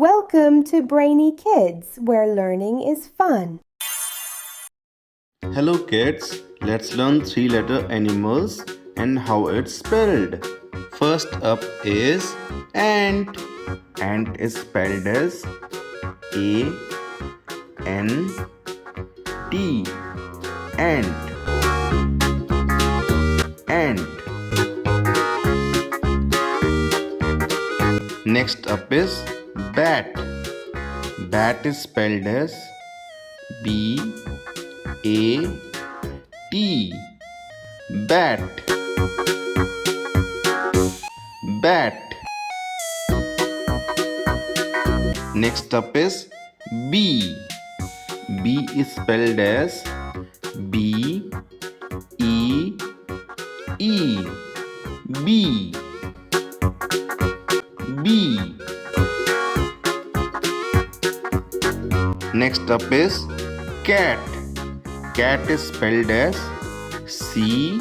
Welcome to Brainy Kidz, where learning is fun. Hello kids, let's learn three-letter animals and how it's spelled. First up is ant. Ant is spelled as A-N-T. Ant. Ant. Next up is bat. Bat is spelled as B-A-T. Bat. Bat. Next up is bee. Bee is spelled as B-E-E. Bee. Bee. Next up is cat. Cat is spelled as C-A-T.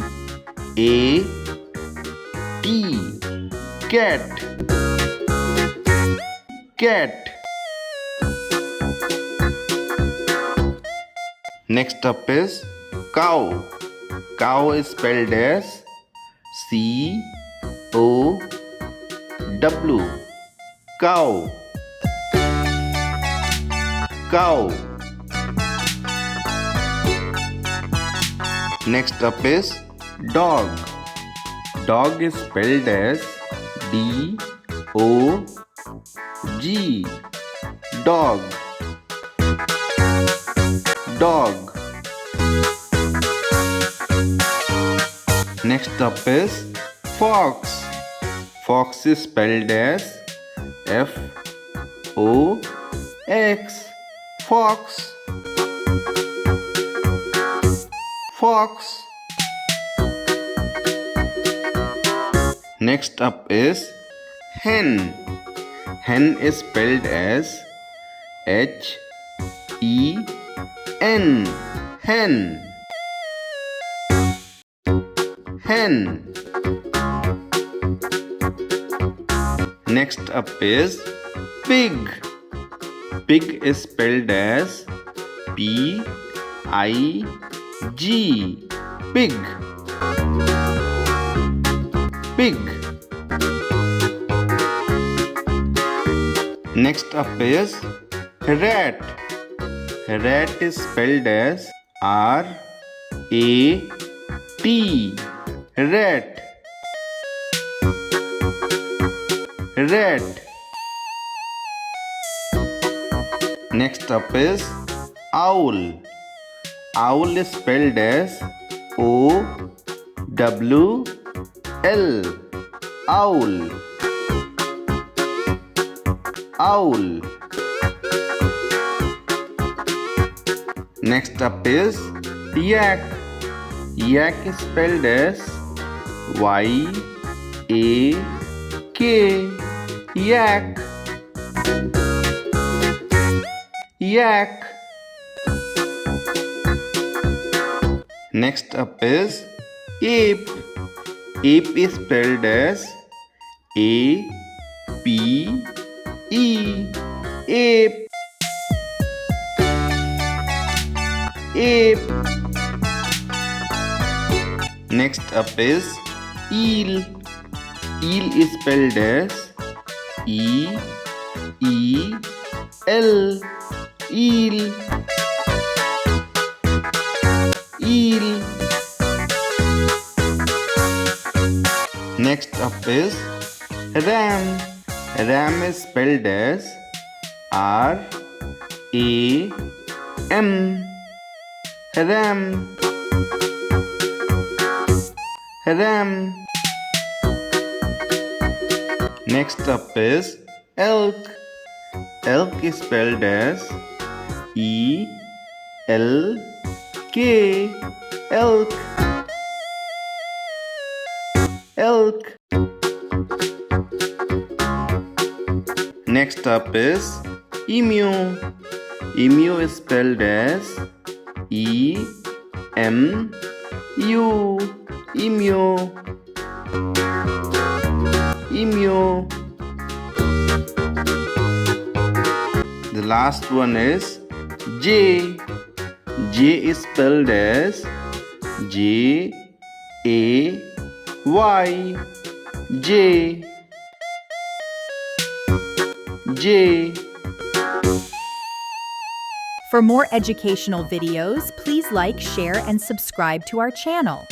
Cat. Cat. Next up is cow. Cow is spelled as C-O-W. Cow. Cow. Next up is dog. Dog is spelled as D-O-G. Dog. Dog. Next up is fox. Fox is spelled as F-O-X. Fox. Fox. Next up is hen. Hen is spelled as H-E-N. Hen. Hen. Next up is pig. Pig is spelled as P-I-G. Pig. Pig. Next up is rat. Rat is spelled as R-A-T. Rat. Rat. Next up is owl. Owl is spelled as O-W-L. Owl. Owl. Next up is yak. Yak is spelled as Y-A-K. Yak. Yak. Next up is ape. Ape is spelled as A-P-E. Ape. Ape. Next up is eel. Eel is spelled as E-E-L. Eel. Eel. Next up is ram. Ram is spelled as R-A-M. Ram. Ram. Next up is elk. Elk is spelled as E-L-K. Elk. Elk. Next up is emu. Emu is spelled as E-M-U. Emu. Emu. last one is J. J is spelled as J A Y. J. J. For more educational videos, please like, share, and subscribe to our channel.